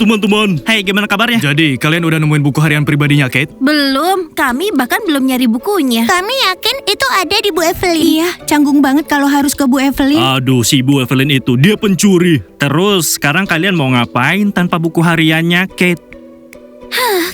teman-teman. Hai, gimana kabarnya? Jadi, kalian udah nemuin buku harian pribadinya, Kate? Belum, kami bahkan belum nyari bukunya. Kami yakin itu ada di Bu Evelyn. Iya, canggung banget kalau harus ke Bu Evelyn. Aduh, si Bu Evelyn itu, dia pencuri. Terus, sekarang kalian mau ngapain tanpa buku hariannya, Kate?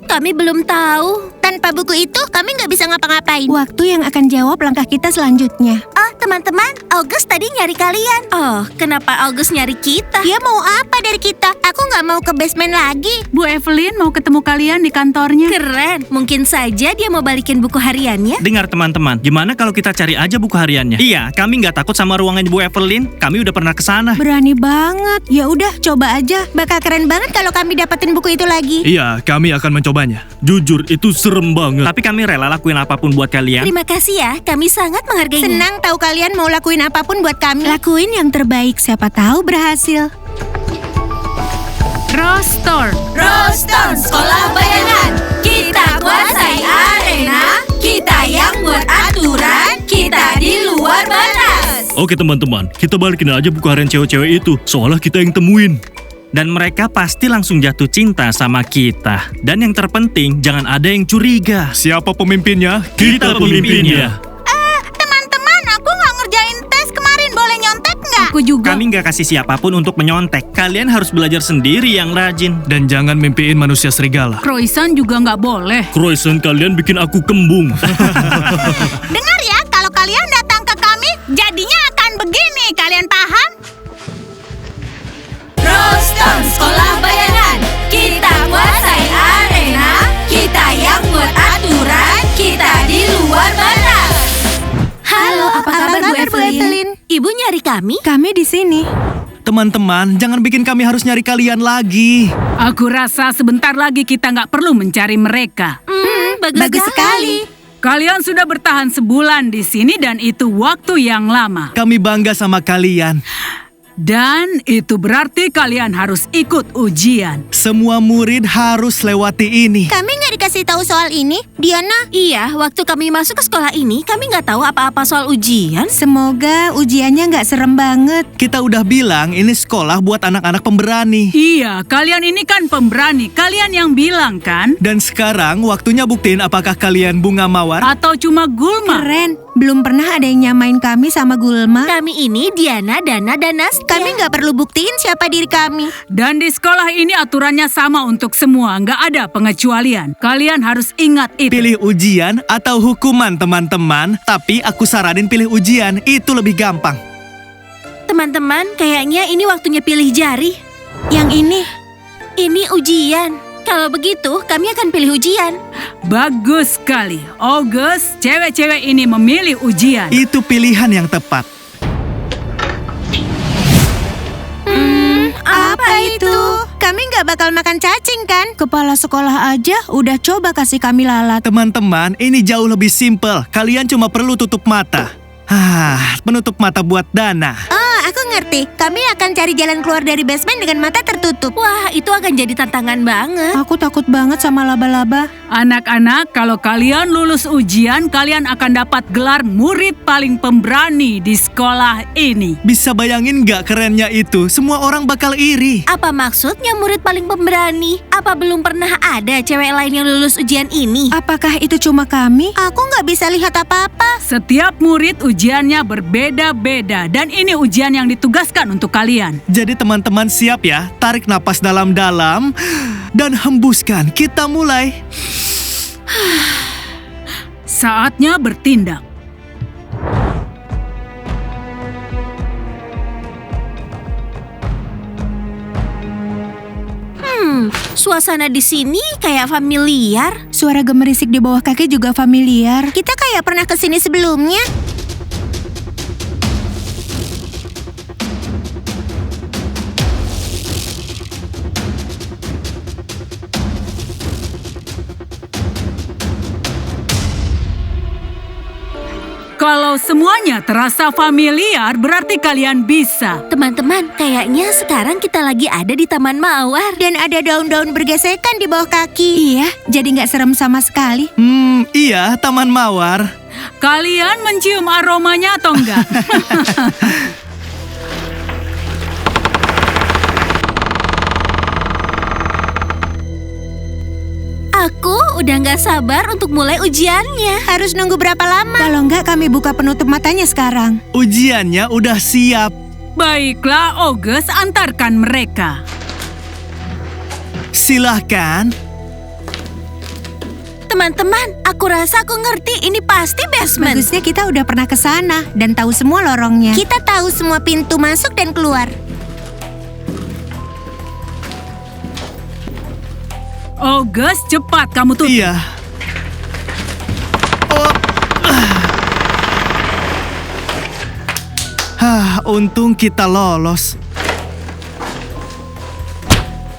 Kami belum tahu. Tanpa buku itu, kami nggak bisa ngapa-ngapain. Waktu yang akan jawab langkah kita selanjutnya. Oh, teman-teman, August tadi nyari kalian. Oh, kenapa August nyari kita? Dia mau apa dari kita? Aku nggak mau ke basement lagi. Bu Evelyn mau ketemu kalian di kantornya. Keren, mungkin saja dia mau balikin buku hariannya. Dengar teman-teman, gimana kalau kita cari aja buku hariannya? Iya, kami nggak takut sama ruangan Bu Evelyn. Kami udah pernah ke sana. Berani banget. Ya udah, coba aja. Bakal keren banget kalau kami dapetin buku itu lagi. Iya, kami akan mencobanya. Jujur, itu serem banget. Tapi kami rela lakuin apapun buat kalian. Terima kasih ya, kami sangat menghargainya. Senang tahu kalian mau lakuin apapun buat kami. Lakuin yang terbaik, siapa tahu berhasil. Rostor. Roston Sekolah Bayangan. Kita kuasai arena, kita yang buat aturan, kita di luar batas. Oke teman-teman, kita balikin aja buku harian cewek-cewek itu. Soalnya kita yang temuin. Dan mereka pasti langsung jatuh cinta sama kita. Dan yang terpenting, jangan ada yang curiga. Siapa pemimpinnya? Kita pemimpinnya. Teman-teman, aku nggak ngerjain tes kemarin. Boleh nyontek nggak? Aku juga. Kami nggak kasih siapapun untuk menyontek. Kalian harus belajar sendiri yang rajin. Dan jangan mimpiin manusia serigala. Croissant juga nggak boleh. Croissant kalian bikin aku kembung. Dengar ya, kalau kalian datang ke kami, jadinya akan begini. Kalian paham? Roston Sekolah Bayangan. Kita kuasai arena, kita yang buat aturan, kita di luar batas. Halo, apa kabar Bu Evelyn? Ibu nyari kami? Kami di sini. Teman-teman, jangan bikin kami harus nyari kalian lagi. Aku rasa sebentar lagi kita nggak perlu mencari mereka. Bagus sekali. Kalian sudah bertahan sebulan di sini dan itu waktu yang lama. Kami bangga sama kalian. Dan itu berarti kalian harus ikut ujian. Semua murid harus lewati ini. Kami nggak dikasih tahu soal ini, Diana. Iya, waktu kami masuk ke sekolah ini, kami nggak tahu apa-apa soal ujian. Semoga ujiannya nggak serem banget. Kita udah bilang ini sekolah buat anak-anak pemberani. Iya, kalian ini kan pemberani. Kalian yang bilang kan? Dan sekarang waktunya buktiin apakah kalian bunga mawar. Atau cuma Gulma? Keren, belum pernah ada yang nyamain kami sama Gulma. Kami ini Diana, Dana, dan Nastia. Kami nggak perlu buktiin siapa diri kami. Dan di sekolah ini aturannya sama untuk semua, nggak ada pengecualian. Kalian harus ingat itu. Pilih ujian atau hukuman teman-teman. Tapi aku saranin pilih ujian, itu lebih gampang. Teman-teman, kayaknya ini waktunya pilih jari. Yang Ini ujian. Kalau begitu, kami akan pilih ujian. Bagus sekali. August, cewek-cewek ini memilih ujian. Itu pilihan yang tepat. Apa itu? Kami nggak bakal makan cacing kan? kepala sekolah aja udah coba kasih kami lalat. Teman-teman, ini jauh lebih simpel. Kalian cuma perlu tutup mata. Penutup mata buat Dana. Oh, aku ngerti. Kami akan cari jalan keluar dari basement dengan mata tertutup. Wah, itu akan jadi tantangan banget. Aku takut banget sama laba-laba. Anak-anak, kalau kalian lulus ujian, kalian akan dapat gelar murid paling pemberani di sekolah ini. Bisa bayangin nggak kerennya itu? Semua orang bakal iri. Apa maksudnya murid paling pemberani? Apa belum pernah ada cewek lain yang lulus ujian ini? Apakah itu cuma kami? Aku nggak bisa lihat apa-apa. Setiap murid ujiannya berbeda-beda dan ini ujian yang ditugaskan untuk kalian. Jadi teman-teman siap ya? Tarik napas dalam-dalam dan hembuskan. Kita mulai. Saatnya bertindak. Suasana di sini kayak familiar. Suara gemerisik di bawah kaki juga familiar. Kita kayak pernah kesini sebelumnya. Kalau semuanya terasa familiar, berarti kalian bisa. Teman-teman, kayaknya sekarang kita lagi ada di Taman Mawar. Dan ada daun-daun bergesekan di bawah kaki. Iya, jadi nggak serem sama sekali. Iya, Taman Mawar. Kalian mencium aromanya atau enggak? udah nggak sabar untuk mulai ujiannya. Harus nunggu berapa lama? Kalau enggak kami buka penutup matanya sekarang. Ujiannya udah siap. Baiklah, August, antarkan mereka. Silahkan. Teman-teman, aku rasa aku ngerti ini pasti basement. Bagusnya kita udah pernah ke sana dan tahu semua lorongnya. Kita tahu semua pintu masuk dan keluar. August, cepat kamu tutup. Iya. Oh. Untung kita lolos.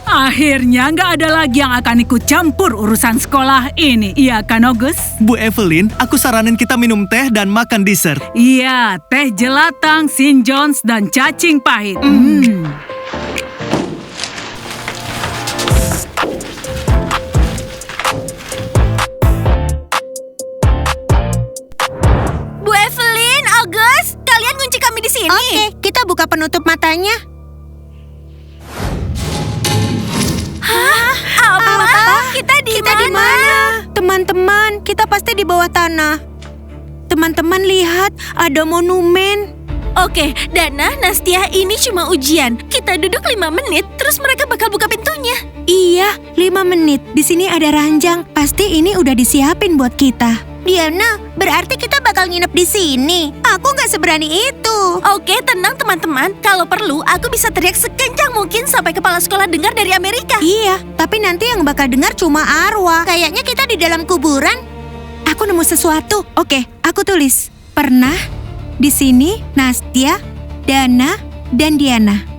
Akhirnya nggak ada lagi yang akan ikut campur urusan sekolah ini. Iya kan, August? Bu Evelyn, aku saranin kita minum teh dan makan dessert. Iya, teh jelatang, St. John's, dan cacing pahit. Bu Evelyn, August, kalian kunci kami di sini. Oke, kita buka penutup matanya. Apa? Kita di mana? Teman-teman, kita pasti di bawah tanah. Teman-teman lihat, ada monumen. Oke, Dana, Nastia, ini cuma ujian. Kita duduk 5 menit, terus mereka bakal buka pintunya. Iya, 5 menit. Di sini ada ranjang. Pasti ini udah disiapin buat kita. Diana, berarti kita bakal nginep di sini. Aku nggak seberani itu. Oke, tenang teman-teman. Kalau perlu, aku bisa teriak sekencang mungkin sampai kepala sekolah dengar dari Amerika. Iya, tapi nanti yang bakal dengar cuma arwah. Kayaknya kita di dalam kuburan. Aku nemu sesuatu. Oke, aku tulis. Pernah, di sini, Nastia, Dana, dan Diana.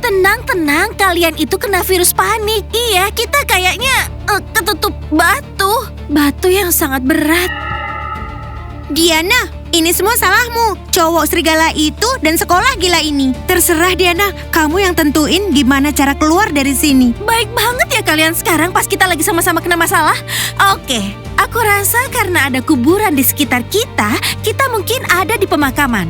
Tenang, kalian itu kena virus panik. Iya, kita kayaknya ketutup batu. Batu yang sangat berat. Diana, ini semua salahmu. Cowok serigala itu dan sekolah gila ini. Terserah Diana, kamu yang tentuin gimana cara keluar dari sini. Baik banget ya kalian sekarang pas kita lagi sama-sama kena masalah. Oke, aku rasa karena ada kuburan di sekitar kita mungkin ada di pemakaman.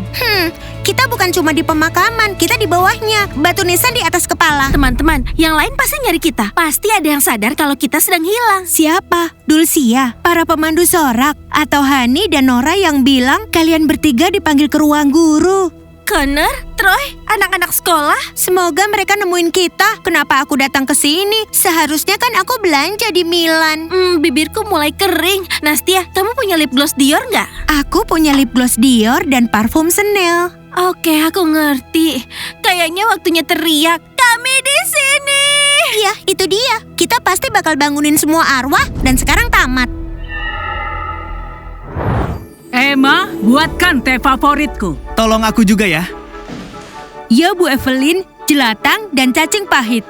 Kita bukan cuma di pemakaman, kita di bawahnya. Batu nisan di atas kepala. Teman-teman, yang lain pasti nyari kita. Pasti ada yang sadar kalau kita sedang hilang. Siapa? Dulcia, para pemandu sorak, atau Hani dan Nora yang bilang kalian bertiga dipanggil ke ruang guru. Connor, Troy, anak-anak sekolah. Semoga mereka nemuin kita. Kenapa aku datang ke sini? Seharusnya kan aku belanja di Milan. Bibirku mulai kering. Nastia, kamu punya lip gloss Dior nggak? Aku punya lip gloss Dior dan parfum Chanel. Oke, aku ngerti. Kayaknya waktunya teriak. Kami di sini. Iya, itu dia. Kita pasti bakal bangunin semua arwah dan sekarang tamat. Emma, buatkan teh favoritku. Tolong aku juga ya. Ya Bu Evelyn, jelatang dan cacing pahit.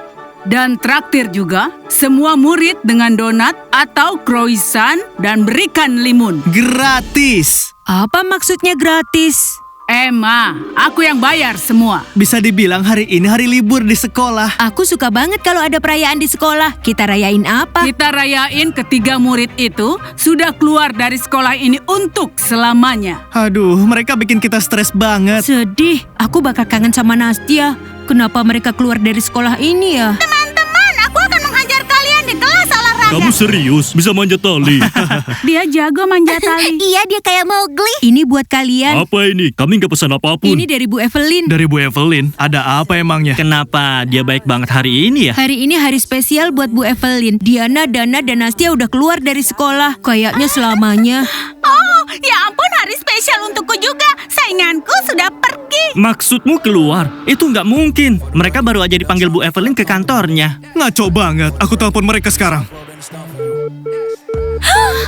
Dan traktir juga semua murid dengan donat atau croissant dan berikan limun. Gratis. Apa maksudnya gratis? Emma, aku yang bayar semua. Bisa dibilang hari ini hari libur di sekolah. Aku suka banget kalau ada perayaan di sekolah. Kita rayain apa? Kita rayain ketiga murid itu sudah keluar dari sekolah ini untuk selamanya. Aduh, mereka bikin kita stres banget. Sedih, aku bakal kangen sama Nastia. Kenapa mereka keluar dari sekolah ini ya? Teman-teman, aku akan menghajar kalian di kelas olahraga. Kamu serius? Bisa manjat tali? Dia jago manjat tali. Iya, dia kayak Mowgli. Ini buat kalian. Apa ini? Kami nggak pesan apapun. Ini dari Bu Evelyn. Dari Bu Evelyn, ada apa emangnya? Kenapa dia baik banget hari ini ya? Hari ini hari spesial buat Bu Evelyn. Diana, Dana, dan Nastia udah keluar dari sekolah. Kayaknya selamanya. Oh, ya ampun, hari spesial untukku juga. Sainganku sudah pergi. Maksudmu keluar? Itu nggak mungkin. Mereka baru aja dipanggil Bu Evelyn ke kantornya. Ngaco banget. Aku telepon mereka sekarang.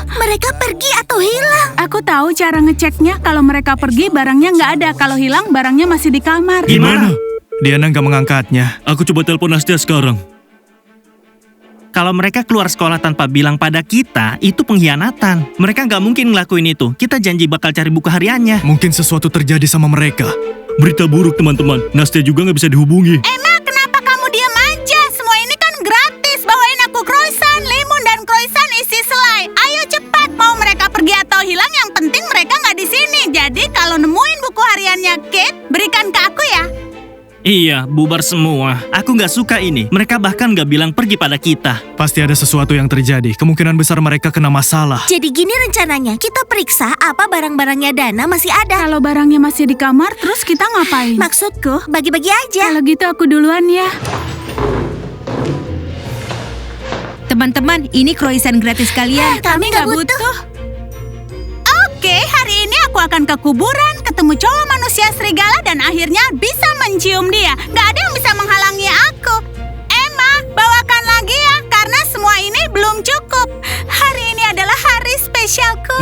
Mereka pergi atau hilang? Aku tahu cara ngeceknya. Kalau mereka pergi, barangnya nggak ada. Kalau hilang, barangnya masih di kamar. Gimana? Diana nggak mengangkatnya. Aku coba telepon Nastia sekarang. Kalau mereka keluar sekolah tanpa bilang pada kita, itu pengkhianatan. Mereka nggak mungkin ngelakuin itu. Kita janji bakal cari buku hariannya. Mungkin sesuatu terjadi sama mereka. Berita buruk teman-teman. Nastia juga nggak bisa dihubungi. Emma, kenapa kamu diam aja? Semua ini kan gratis. Bawain aku croissant, limun, dan croissant isi selai. Ayo cepat, mau mereka pergi atau hilang, yang penting mereka nggak di sini. Jadi kalau nemuin buku hariannya Kate, berikan ke aku ya. Iya, bubar semua. Aku nggak suka ini. Mereka bahkan nggak bilang pergi pada kita. Pasti ada sesuatu yang terjadi. Kemungkinan besar mereka kena masalah. Jadi gini rencananya, kita periksa apa barang-barangnya Dana masih ada. Kalau barangnya masih di kamar, terus kita ngapain? Maksudku, bagi-bagi aja. Kalau gitu aku duluan ya. Teman-teman, ini croissant gratis kalian. Kami nggak butuh. Oke, hari ini aku akan ke kuburan, ketemu cowok manusia serigala dan akhirnya bisa mencium dia. Gak ada yang bisa menghalangi aku. Emma, bawakan lagi ya, karena semua ini belum cukup. Hari ini adalah hari spesialku.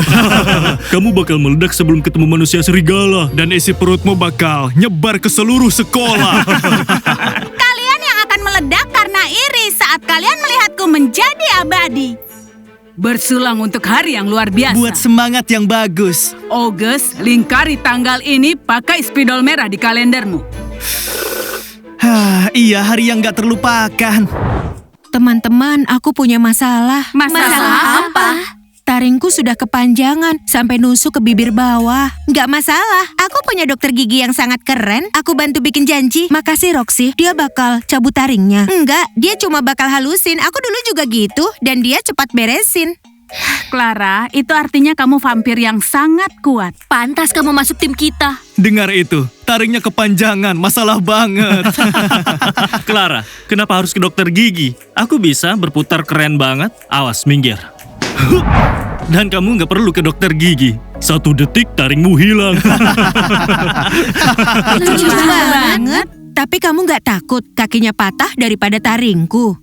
Kamu bakal meledak sebelum ketemu manusia serigala. Dan isi perutmu bakal nyebar ke seluruh sekolah. Kalian yang akan meledak karena iri saat kalian melihatku menjadi abadi. Bersulang untuk hari yang luar biasa. Buat semangat yang bagus. August, lingkari tanggal ini pakai spidol merah di kalendermu. Iya, hari yang gak terlupakan. Teman-teman, aku punya masalah. Masalah apa? Taringku sudah kepanjangan sampai nusuk ke bibir bawah. Nggak masalah, aku punya dokter gigi yang sangat keren. Aku bantu bikin janji. Makasih Roxy, dia bakal cabut taringnya. Enggak, dia cuma bakal halusin. Aku dulu juga gitu dan dia cepat beresin. Clara, itu artinya kamu vampir yang sangat kuat. Pantas kamu masuk tim kita. Dengar itu, taringnya kepanjangan, masalah banget. Clara, kenapa harus ke dokter gigi? Aku bisa berputar keren banget. Awas, minggir. Dan kamu nggak perlu ke dokter gigi. 1 detik taringmu hilang. Lucu banget. Tapi kamu nggak takut kakinya patah daripada taringku?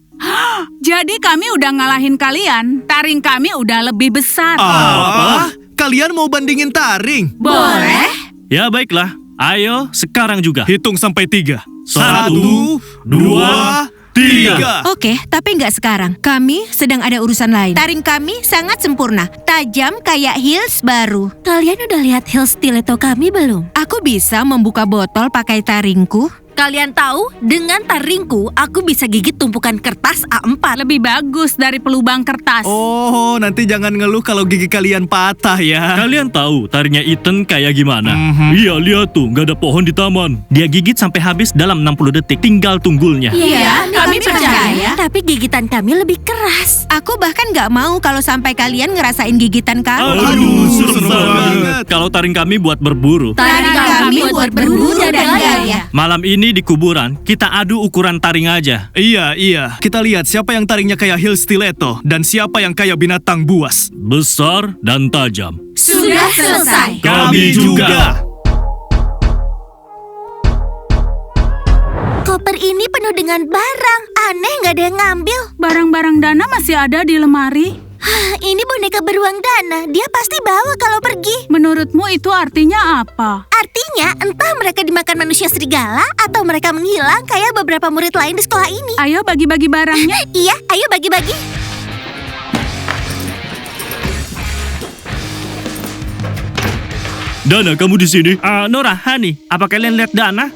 Jadi kami udah ngalahin kalian. Taring kami udah lebih besar. Apa? Kalian mau bandingin taring? Boleh? Ya baiklah, ayo sekarang juga. Hitung sampai 3. 1, 2, 3. Oke, tapi nggak sekarang. Kami sedang ada urusan lain. Taring kami sangat sempurna, tajam kayak heels baru. Kalian udah lihat heels stiletto kami belum? Aku bisa membuka botol pakai taringku. Kalian tahu, dengan taringku, aku bisa gigit tumpukan kertas A4. Lebih bagus dari pelubang kertas. Oh, nanti jangan ngeluh kalau gigi kalian patah ya. Kalian tahu taringnya Ethan kayak gimana? Mhm. Iya, lihat tuh, nggak ada pohon di taman. Dia gigit sampai habis dalam 60 detik, tinggal tunggulnya. Iya, kami percaya. Tapi gigitan kami lebih keras. Aku bahkan nggak mau kalau sampai kalian ngerasain gigitan kami. Aduh, serem banget. Kalau taring kami buat berburu. Taring kami buat berburu dan gaya. Malam ini di kuburan, kita adu ukuran taring aja. Iya. Kita lihat siapa yang taringnya kayak heels stiletto dan siapa yang kayak binatang buas. Besar dan tajam. Sudah selesai. Kami juga. Koper ini penuh dengan barang. Aneh, nggak ada yang ngambil. Barang-barang Dana masih ada di lemari. Ini boneka beruang Dana. Dia pasti bawa kalau pergi. Menurutmu itu artinya apa? Artinya, entah mereka dimakan manusia serigala atau mereka menghilang kayak beberapa murid lain di sekolah ini. Ayo bagi-bagi barangnya. Iya, ayo bagi-bagi. Dana, kamu di sini? Nora, Hani, apa kalian lihat Dana?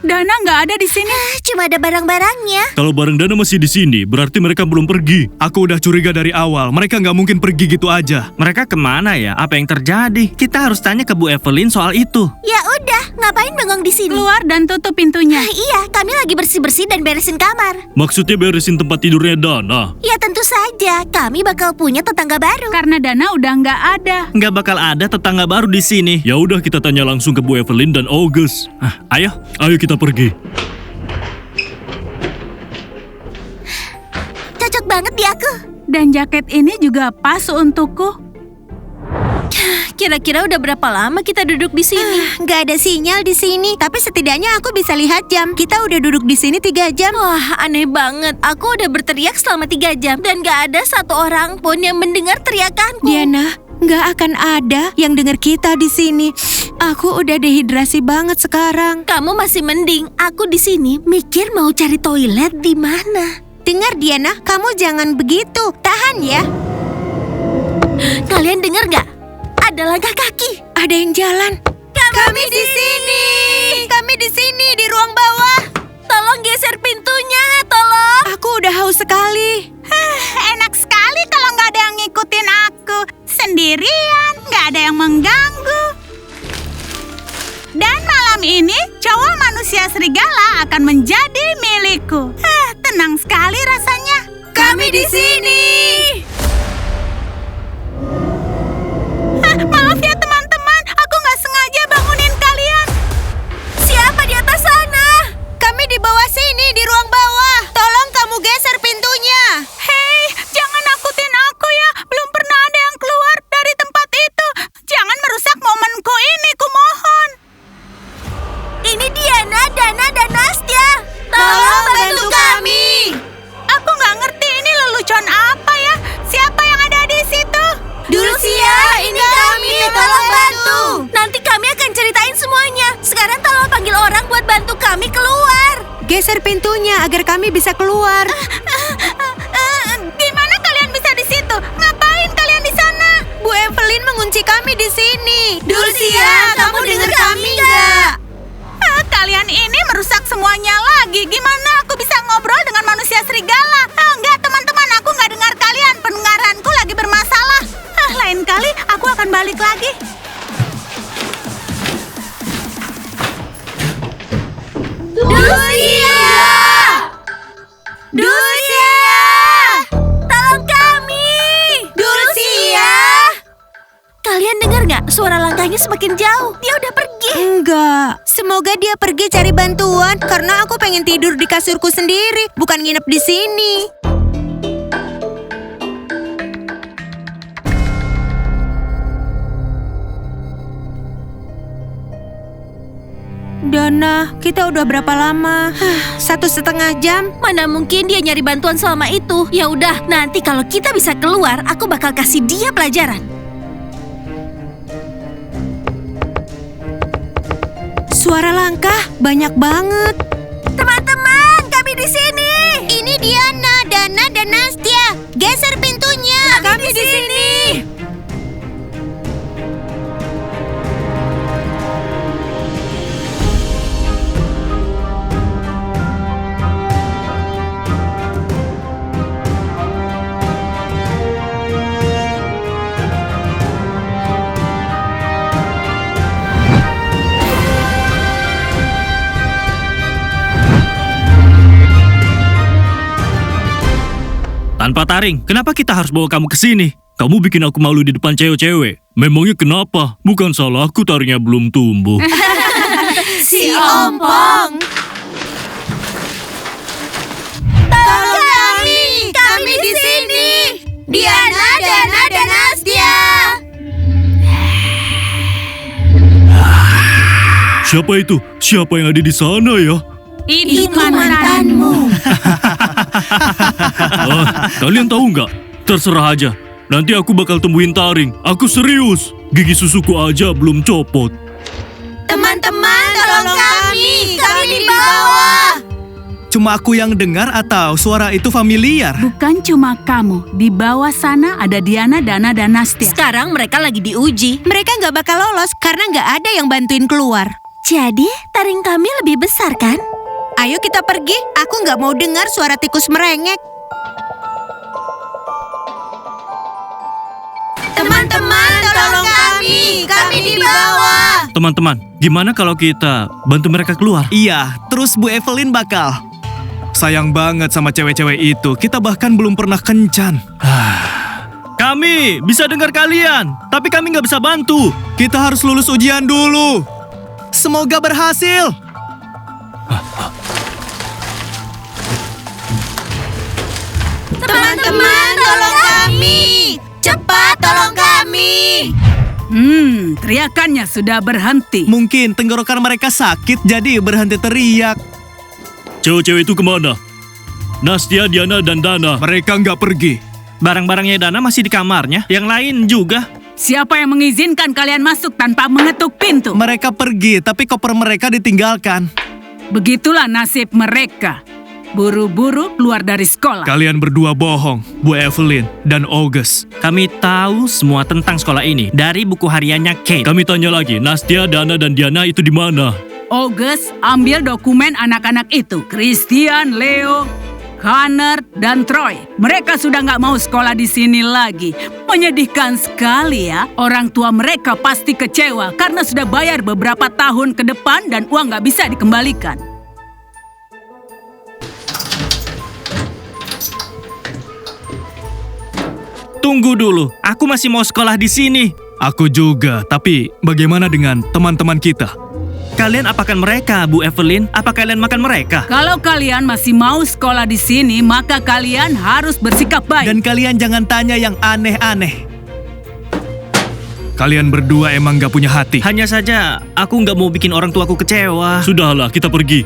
Dana nggak ada di sini. Cuma ada barang-barangnya. Kalau barang Dana masih di sini, berarti mereka belum pergi. Aku udah curiga dari awal, mereka nggak mungkin pergi gitu aja. Mereka kemana ya? Apa yang terjadi? Kita harus tanya ke Bu Evelyn soal itu. Ya udah, ngapain bengong di sini? Keluar dan tutup pintunya. Iya, kami lagi bersih-bersih dan beresin kamar. Maksudnya beresin tempat tidurnya Dana. Ya tentu saja, kami bakal punya tetangga baru. Karena Dana udah nggak ada. Nggak bakal ada tetangga baru di sini. Ya udah, kita tanya langsung ke Bu Evelyn dan August. Ayo. Ayo kita pergi. Cocok banget di aku. Dan jaket ini juga pas untukku. Kira-kira udah berapa lama kita duduk di sini? Nggak ada sinyal di sini, tapi setidaknya aku bisa lihat jam. Kita udah duduk di sini 3 jam. Wah, aneh banget. Aku udah berteriak selama 3 jam dan gak ada satu orang pun yang mendengar teriakanku. Diana, nggak akan ada yang dengar kita di sini. Aku udah dehidrasi banget sekarang. Kamu masih mending. Aku di sini mikir mau cari toilet di mana. Dengar Diana, kamu jangan begitu. Tahan ya. Kalian dengar gak? Ada langkah kaki. Ada yang jalan. Kami di sini. Kami di sini di ruang bawah. Tolong geser pintunya, tolong. Aku udah haus sekali. Enak sekali kalau nggak ada yang ngikutin aku. Sendirian, nggak ada yang mengganggu. Dan malam ini, cowok manusia manusia serigala akan menjadi milikku. Tenang sekali rasanya. Kami di sini. Maaf ya teman-teman, aku nggak sengaja bangunin kalian. Siapa di atas sana? Kami di bawah sini, di ruang bawah. Tolong kamu geser pintunya. Hei, jangan nakutin aku ya. Belum pernah ada yang keluar dari tempat itu. Jangan merusak momenku ini, kumohon. Ini Diana, Dana, dan Nastya. Tolong bantu kami. Aku nggak ngerti ini lelucon apa ya. Siapa yang ada di situ? Dulcia, ini kami. Tolong bantu. Nanti kami akan ceritain semuanya. Sekarang tolong panggil orang buat bantu kami keluar. Geser pintunya agar kami bisa keluar. Gimana kalian bisa di situ? Ngapain kalian di sana? Bu Evelyn mengunci kami di sini. Dulcia, kamu dengar kami nggak? Kalian ini merusak semuanya lagi. Gimana aku bisa ngobrol dengan manusia serigala? Enggak, teman-teman, aku nggak dengar kalian. Pendengaranku lagi bermasalah. Lain kali aku akan balik lagi. Dulcia! Dulcia! Tolong kami! Dulcia! Kalian dengar nggak? Suara langkahnya semakin jauh. Dia udah pergi. Enggak. Semoga dia pergi cari bantuan karena aku pengen tidur di kasurku sendiri, bukan nginep di sini. Dana, kita udah berapa lama? 1,5 jam? Mana mungkin dia nyari bantuan selama itu? Ya udah, nanti kalau kita bisa keluar, aku bakal kasih dia pelajaran. Suara langkah banyak banget. Teman-teman, kami di sini. Ini Diana, Dana, dan Nastya. Geser pintunya. Kami di sini. Tanpa taring, kenapa kita harus bawa kamu ke sini? Kamu bikin aku malu di depan cewek-cewek. Memangnya kenapa? Bukan salahku taringnya belum tumbuh. Si Ompong. Tolong kami. Kami di sini. Diana, Dana, dan Nastya. Siapa itu? Siapa yang ada di sana ya? Itu mantanmu. Kalian tahu nggak? Terserah aja. Nanti aku bakal temuin taring. Aku serius. Gigi susuku aja belum copot. Teman-teman, tolong kami. Kami di bawah. Cuma aku yang dengar atau suara itu familiar? Bukan cuma kamu. Di bawah sana ada Diana, Dana, dan Nastya. Sekarang mereka lagi diuji. Mereka nggak bakal lolos karena nggak ada yang bantuin keluar. Jadi, taring kami lebih besar kan? Ayo kita pergi. Aku nggak mau dengar suara tikus merengek. Teman-teman, tolong kami. Kami di bawah. Teman-teman, gimana kalau kita bantu mereka keluar? Iya, terus Bu Evelyn bakal. Sayang banget sama cewek-cewek itu. Kita bahkan belum pernah kencan. Kami bisa dengar kalian, tapi kami nggak bisa bantu. Kita harus lulus ujian dulu. Semoga berhasil. Teman-teman, tolong kami. Cepat, tolong kami. Teriakannya sudah berhenti. Mungkin tenggorokan mereka sakit jadi berhenti teriak. Cewek-cewek itu kemana? Nastya, Diana, dan Dana. Mereka nggak pergi. Barang-barangnya Dana masih di kamarnya. Yang lain juga. Siapa yang mengizinkan kalian masuk tanpa mengetuk pintu? Mereka pergi, tapi koper mereka ditinggalkan. Begitulah nasib mereka. Buru-buru keluar dari sekolah. Kalian berdua bohong, Bu Evelyn dan August. Kami tahu semua tentang sekolah ini dari buku hariannya Kate. Kami tanya lagi, Nastya, Dana, dan Diana itu di mana? August, ambil dokumen anak-anak itu. Christian, Leo, Connor, dan Troy. Mereka sudah nggak mau sekolah di sini lagi. Menyedihkan sekali ya. Orang tua mereka pasti kecewa karena sudah bayar beberapa tahun ke depan dan uang nggak bisa dikembalikan. Tunggu dulu, aku masih mau sekolah di sini. Aku juga, tapi bagaimana dengan teman-teman kita? Kalian apakan mereka, Bu Evelyn? Apa kalian makan mereka? Kalau kalian masih mau sekolah di sini, maka kalian harus bersikap baik. Dan kalian jangan tanya yang aneh-aneh. Kalian berdua emang gak punya hati. Hanya saja, aku nggak mau bikin orang tuaku kecewa. Sudahlah, kita pergi.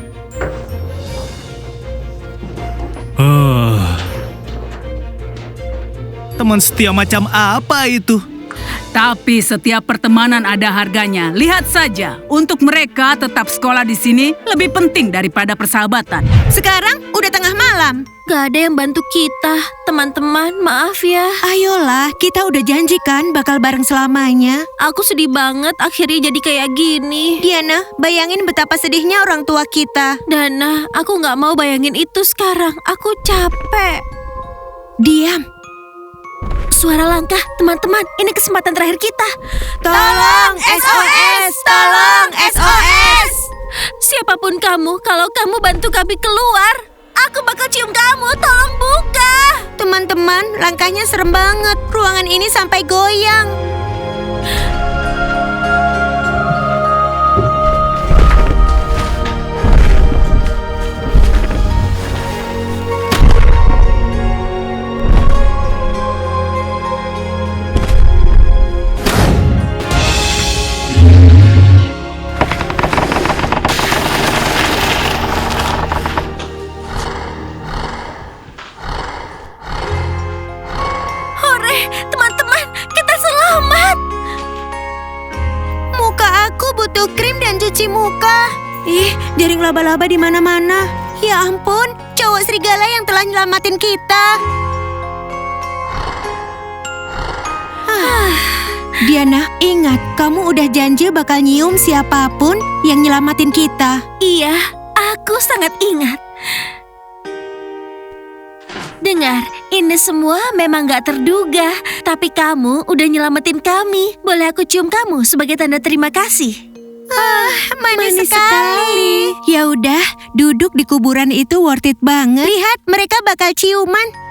Teman setia macam apa itu? Tapi setiap pertemanan ada harganya. Lihat saja, untuk mereka tetap sekolah di sini lebih penting daripada persahabatan. Sekarang udah tengah malam. Gak ada yang bantu kita. Teman-teman, maaf ya. Ayolah, kita udah janjikan bakal bareng selamanya. Aku sedih banget akhirnya jadi kayak gini. Diana, bayangin betapa sedihnya orang tua kita. Dana, aku gak mau bayangin itu sekarang. Aku capek. Diam. Suara langkah, teman-teman. Ini kesempatan terakhir kita. Tolong, SOS! Tolong, SOS! Siapapun kamu, kalau kamu bantu kami keluar, aku bakal cium kamu. Tolong buka. Teman-teman, langkahnya serem banget. Ruangan ini sampai goyang. Hore, teman-teman, kita selamat. Muka aku butuh krim dan cuci muka. Ih, jaring laba-laba di mana-mana. Ya ampun, cowok serigala yang telah nyelamatin kita. Diana, ingat, kamu udah janji bakal nyium siapapun yang nyelamatin kita. Iya, aku sangat ingat. Dengar, ini semua memang gak terduga. Tapi kamu udah nyelamatin kami. Boleh aku cium kamu sebagai tanda terima kasih? Manis sekali. Ya udah, duduk di kuburan itu worth it banget. Lihat, mereka bakal ciuman.